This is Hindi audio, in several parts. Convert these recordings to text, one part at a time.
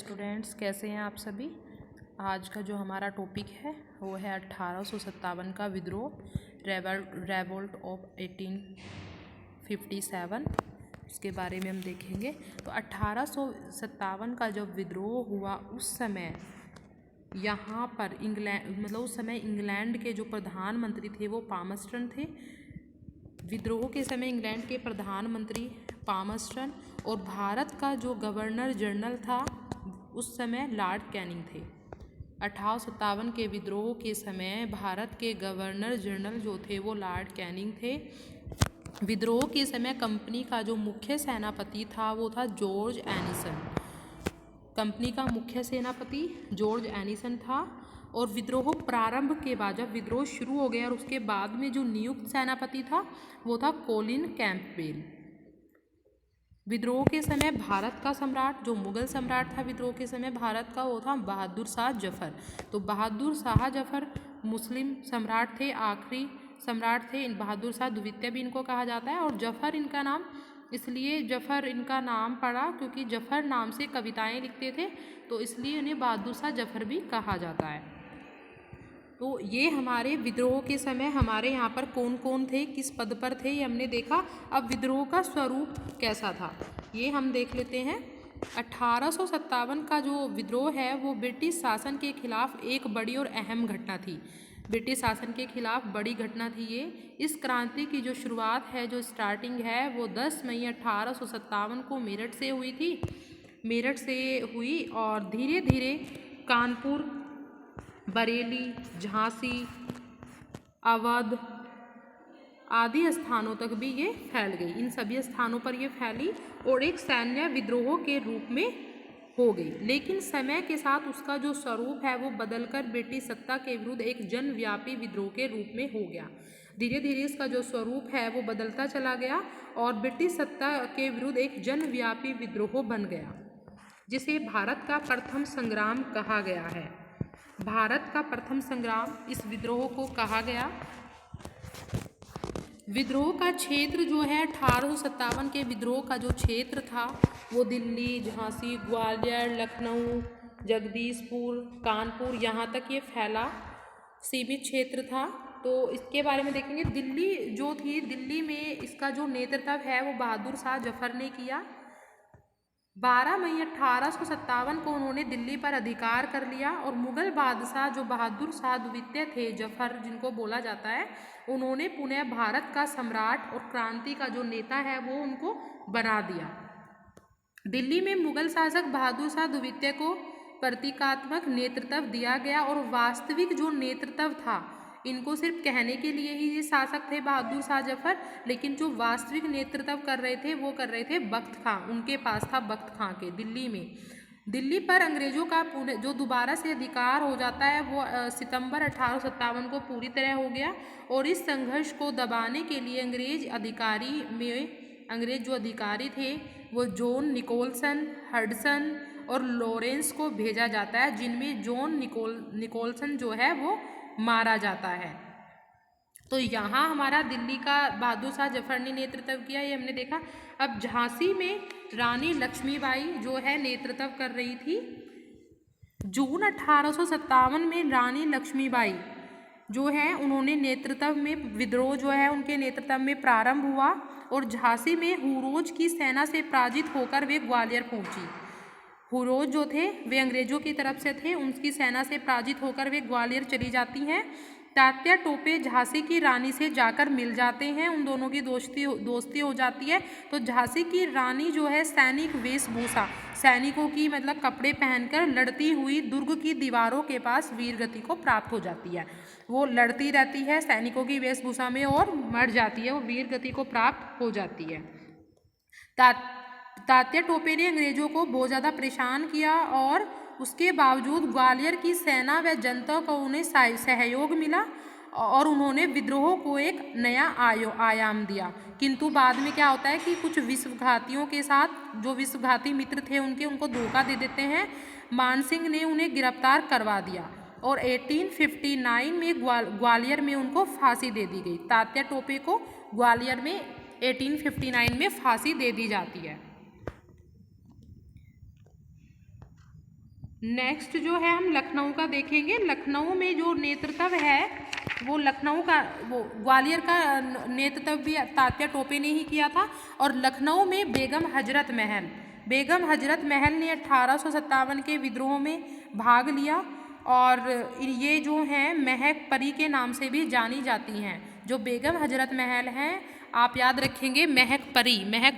स्टूडेंट्स, कैसे हैं आप सभी। आज का जो हमारा टॉपिक है वो है 1857 का विद्रोह, रेवोल्ट ऑफ 1857। इसके बारे में हम देखेंगे। तो 1857 का जब विद्रोह हुआ उस समय यहाँ पर उस समय इंग्लैंड के जो प्रधानमंत्री थे वो पामस्टन थे। विद्रोह के समय इंग्लैंड के प्रधानमंत्री पामस्टन और भारत का जो गवर्नर जनरल था उस समय लॉर्ड कैनिंग थे। 1857 के विद्रोह के समय भारत के गवर्नर जनरल जो थे वो लॉर्ड कैनिंग थे। विद्रोह के समय कंपनी का जो मुख्य सेनापति था वो था जॉर्ज एनिसन। कंपनी का मुख्य सेनापति जॉर्ज एनिसन था। और विद्रोह प्रारंभ के बाद जब विद्रोह शुरू हो गया और उसके बाद में जो नियुक्त सेनापति था वो था कोलिन कैंपबेल। विद्रोह के समय भारत का सम्राट, जो मुगल सम्राट था विद्रोह के समय भारत का, वो था बहादुर शाह जफर। तो बहादुर शाह जफर मुस्लिम सम्राट थे, आखिरी सम्राट थे। बहादुर शाह द्वितीय भी इनको कहा जाता है। और जफर इनका नाम इसलिए जफर इनका नाम पड़ा क्योंकि जफर नाम से कविताएं लिखते थे, तो इसलिए उन्हें बहादुर शाह जफर भी कहा जाता है। तो ये हमारे विद्रोह के समय हमारे यहाँ पर कौन कौन थे, किस पद पर थे, ये हमने देखा। अब विद्रोह का स्वरूप कैसा था ये हम देख लेते हैं। 1857 का जो विद्रोह है वो ब्रिटिश शासन के खिलाफ एक बड़ी और अहम घटना थी। ब्रिटिश शासन के खिलाफ बड़ी घटना थी ये। इस क्रांति की जो शुरुआत है, जो स्टार्टिंग है, वो 10 मई 1857 को मेरठ से हुई थी। मेरठ से हुई और धीरे धीरे कानपुर, बरेली, झांसी, अवध आदि स्थानों तक भी ये फैल गई। इन सभी स्थानों पर ये फैली और एक सैन्य विद्रोह के रूप में हो गई। लेकिन समय के साथ उसका जो स्वरूप है वो बदलकर ब्रिटिश सत्ता के विरुद्ध एक जनव्यापी विद्रोह के रूप में हो गया। धीरे धीरे इसका जो स्वरूप है वो बदलता चला गया और ब्रिटिश सत्ता के विरुद्ध एक जनव्यापी विद्रोह बन गया, जिसे भारत का प्रथम संग्राम कहा गया है। भारत का प्रथम संग्राम इस विद्रोह को कहा गया। विद्रोह का क्षेत्र जो है 1857 के विद्रोह का जो क्षेत्र था वो दिल्ली, झांसी, ग्वालियर, लखनऊ, जगदीशपुर, कानपुर यहाँ तक ये फैला सीमित क्षेत्र था। तो इसके बारे में देखेंगे। दिल्ली जो थी, दिल्ली में इसका जो नेतृत्व है वो बहादुर शाह जफर ने किया। 12 मई 1857 को उन्होंने दिल्ली पर अधिकार कर लिया और मुगल बादशाह जो बहादुर शाह द्वितीय थे, जफर जिनको बोला जाता है, उन्होंने पुनः भारत का सम्राट और क्रांति का जो नेता है वो उनको बना दिया। दिल्ली में मुगल शासक बहादुर शाह द्वितीय को प्रतीकात्मक नेतृत्व दिया गया और वास्तविक जो नेतृत्व था, इनको सिर्फ कहने के लिए ही ये शासक थे बहादुर शाह जफर, लेकिन जो वास्तविक नेतृत्व कर रहे थे वो कर रहे थे बख्त खां। उनके पास था बख्त खां के दिल्ली में। दिल्ली पर अंग्रेजों का जो दोबारा से अधिकार हो जाता है वो सितंबर 1857 को पूरी तरह हो गया। और इस संघर्ष को दबाने के लिए अंग्रेज जो अधिकारी थे वो जॉन निकोलसन, हडसन और लॉरेंस को भेजा जाता है, जिनमें जॉन निकोलसन जो है वो मारा जाता है। तो यहाँ हमारा दिल्ली का बहादुर शाह जफर ने नेतृत्व किया, ये हमने देखा। अब झांसी में रानी लक्ष्मीबाई जो है नेतृत्व कर रही थी। जून 1857 में रानी लक्ष्मीबाई जो है उन्होंने नेतृत्व में विद्रोह जो है उनके नेतृत्व में प्रारंभ हुआ और झांसी में हुरोज की सेना से पराजित होकर वे ग्वालियर पहुंची। हुरोज जो थे वे अंग्रेजों की तरफ से थे, उनकी सेना से पराजित होकर वे ग्वालियर चली जाती हैं। तात्या टोपे झांसी की रानी से जाकर मिल जाते हैं, उन दोनों की दोस्ती हो जाती है। तो झांसी की रानी जो है सैनिक वेशभूषा, सैनिकों की मतलब कपड़े पहनकर लड़ती हुई दुर्ग की दीवारों के पास वीरगति को प्राप्त हो जाती है। वो लड़ती रहती है सैनिकों की वेशभूषा में और मर जाती है, वो वीरगति को प्राप्त हो जाती है। तात्या टोपे ने अंग्रेजों को बहुत ज़्यादा परेशान किया और उसके बावजूद ग्वालियर की सेना व जनता को उन्हें सहयोग मिला और उन्होंने विद्रोह को एक नया आयाम दिया। किंतु बाद में क्या होता है कि कुछ विश्वघातियों के साथ, जो विश्वघाती मित्र थे उनको धोखा दे देते हैं। मानसिंह ने उन्हें गिरफ्तार करवा दिया और 1859 में ग्वालियर में उनको फांसी दे दी गई। तात्या टोपे को ग्वालियर में 1859 में फांसी दे दी जाती है। नेक्स्ट जो है हम लखनऊ का देखेंगे। लखनऊ में जो नेतृत्व है वो लखनऊ का, वो ग्वालियर का नेतृत्व भी तात्या टोपे ने ही किया था। और लखनऊ में बेगम हजरत महल ने 1857 के विद्रोह में भाग लिया और ये जो हैं महक परी के नाम से भी जानी जाती हैं। जो बेगम हजरत महल हैं आप याद रखेंगे, महक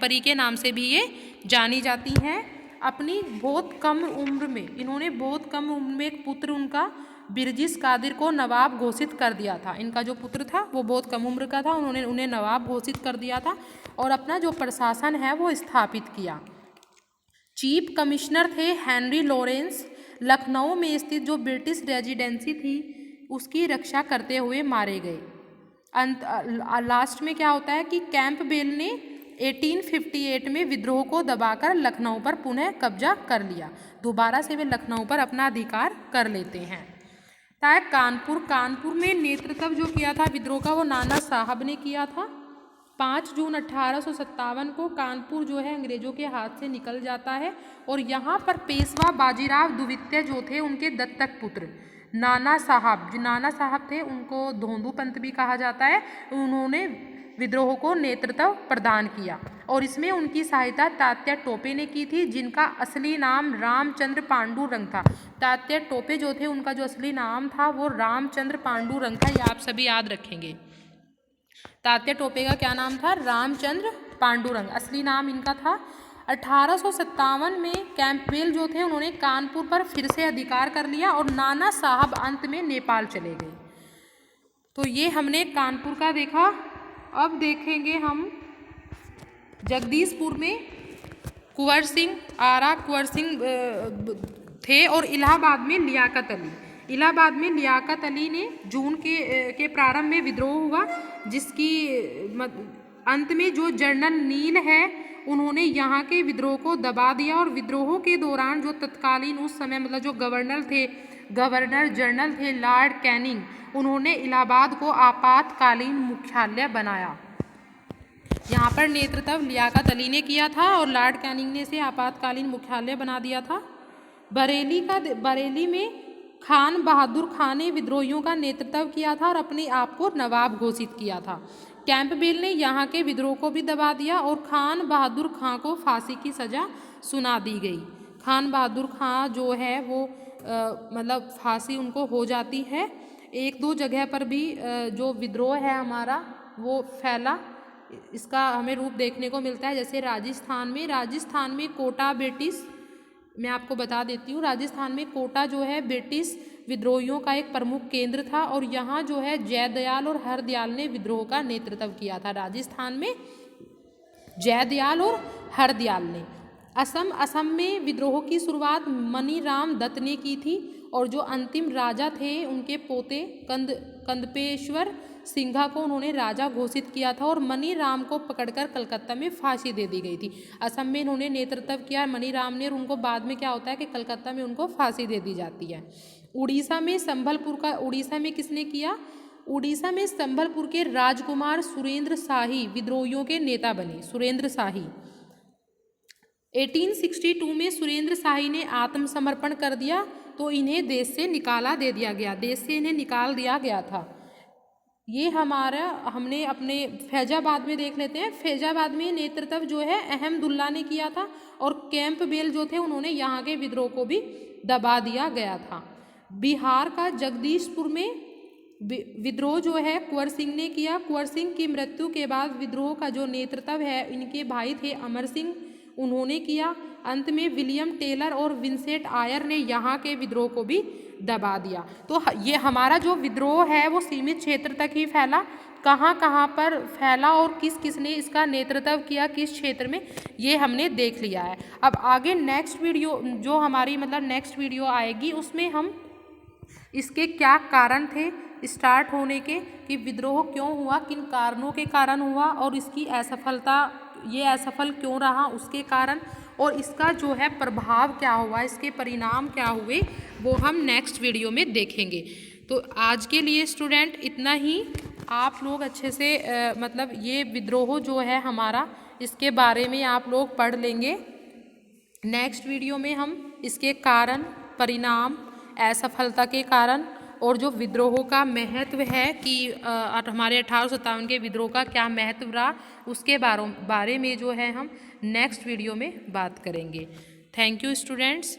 परी के नाम से भी ये जानी जाती हैं। अपनी बहुत कम उम्र में इन्होंने एक पुत्र उनका बिरजिस कादिर को नवाब घोषित कर दिया था। इनका जो पुत्र था वो बहुत कम उम्र का था, उन्होंने उन्हें नवाब घोषित कर दिया था और अपना जो प्रशासन है वो स्थापित किया। चीफ कमिश्नर थे हेनरी लॉरेंस। लखनऊ में स्थित जो ब्रिटिश रेजिडेंसी थी उसकी रक्षा करते हुए मारे गए। लास्ट में क्या होता है कि कैंपबेल ने 1858 में विद्रोह को दबाकर लखनऊ पर पुनः कब्जा कर लिया। दोबारा से वे लखनऊ पर अपना अधिकार कर लेते हैं। कानपुर में नेतृत्व जो किया था विद्रोह का वो नाना साहब ने किया था। 5 जून 1857 को कानपुर जो है अंग्रेजों के हाथ से निकल जाता है और यहाँ पर पेशवा बाजीराव द्वितीय जो थे उनके दत्तक पुत्र नाना साहब थे, उनको धोंदू पंत भी कहा जाता है, उन्होंने विद्रोह को नेतृत्व प्रदान किया और इसमें उनकी सहायता तात्या टोपे ने की थी, जिनका असली नाम रामचंद्र पांडुरंग था। तात्या टोपे जो थे उनका जो असली नाम था वो रामचंद्र पांडुरंग था, ये आप सभी याद रखेंगे। तात्या टोपे का क्या नाम था? रामचंद्र पांडुरंग असली नाम इनका था। 1857 में कैंपबेल जो थे उन्होंने कानपुर पर फिर से अधिकार कर लिया और नाना साहब अंत में नेपाल चले गए। तो ये हमने कानपुर का देखा। अब देखेंगे हम जगदीशपुर में कुंवर सिंह, आरा कुंवर सिंह थे और इलाहाबाद में लियाकत अली ने जून के प्रारंभ में विद्रोह हुआ, जिसकी अंत में जो जनरल नील है उन्होंने यहाँ के विद्रोह को दबा दिया और विद्रोह के दौरान जो तत्कालीन उस समय मतलब जो गवर्नर जनरल थे लॉर्ड कैनिंग, उन्होंने इलाहाबाद को आपातकालीन मुख्यालय बनाया। यहाँ पर नेतृत्व लियाकत अली ने किया था और लॉर्ड कैनिंग ने इसे आपातकालीन मुख्यालय बना दिया था। बरेली में खान बहादुर खान ने विद्रोहियों का नेतृत्व किया था और अपने आप को नवाब घोषित किया था। कैंपबेल ने यहाँ के विद्रोह को भी दबा दिया और खान बहादुर खां को फांसी की सज़ा सुना दी गई। खान बहादुर खां जो है वो मतलब फांसी उनको हो जाती है। 1-2 जगह पर भी जो विद्रोह है हमारा वो फैला, इसका हमें रूप देखने को मिलता है। जैसे राजस्थान में कोटा ब्रिटिश, मैं आपको बता देती हूँ, राजस्थान में कोटा जो है ब्रिटिश विद्रोहियों का एक प्रमुख केंद्र था और यहाँ जो है जयदयाल और हरदयाल ने विद्रोह का नेतृत्व किया था। राजस्थान में जयदयाल और हरदयाल ने। असम में विद्रोह की शुरुआत मनीराम दत्त ने की थी और जो अंतिम राजा थे उनके पोते कंदपेश्वर सिंघा को उन्होंने राजा घोषित किया था और मनीराम को पकड़कर कलकत्ता में फांसी दे दी गई थी। असम में इन्होंने नेतृत्व किया मनीराम ने और उनको बाद में क्या होता है कि कलकत्ता में उनको फांसी दे दी जाती है। उड़ीसा में किसने किया? उड़ीसा में संबलपुर के राजकुमार सुरेंद्र शाही विद्रोहियों के नेता बने। सुरेंद्र शाही 1862 में सुरेंद्र शाही ने आत्मसमर्पण कर दिया तो इन्हें देश से निकाल दिया गया था। ये हमने अपने फैजाबाद में देख लेते हैं। फैजाबाद में नेतृत्व जो है अहमदुल्ला ने किया था और कैंपबेल जो थे उन्होंने यहाँ के विद्रोह को भी दबा दिया गया था। बिहार का जगदीशपुर में विद्रोह जो है कुंवर सिंह ने किया। कुंवर सिंह की मृत्यु के बाद विद्रोह का जो नेतृत्व है इनके भाई थे अमर सिंह, उन्होंने किया। अंत में विलियम टेलर और विंसेंट आयर ने यहाँ के विद्रोह को भी दबा दिया। तो ये हमारा जो विद्रोह है वो सीमित क्षेत्र तक ही फैला। कहाँ पर फैला और किस ने इसका नेतृत्व किया किस क्षेत्र में, ये हमने देख लिया है। अब आगे नेक्स्ट वीडियो जो हमारी नेक्स्ट वीडियो आएगी उसमें हम इसके क्या कारण थे स्टार्ट होने के, कि विद्रोह क्यों हुआ, किन कारणों के कारण हुआ और इसकी असफल क्यों रहा उसके कारण, और इसका जो है प्रभाव क्या हुआ, इसके परिणाम क्या हुए, वो हम नेक्स्ट वीडियो में देखेंगे। तो आज के लिए स्टूडेंट इतना ही। आप लोग अच्छे से ये विद्रोह जो है हमारा इसके बारे में आप लोग पढ़ लेंगे। नेक्स्ट वीडियो में हम इसके कारण परिणाम, असफलता के कारण, और जो विद्रोह का महत्व है कि हमारे 1857 के विद्रोह का क्या महत्व रहा, उसके बारे में जो है हम नेक्स्ट वीडियो में बात करेंगे। Thank you students.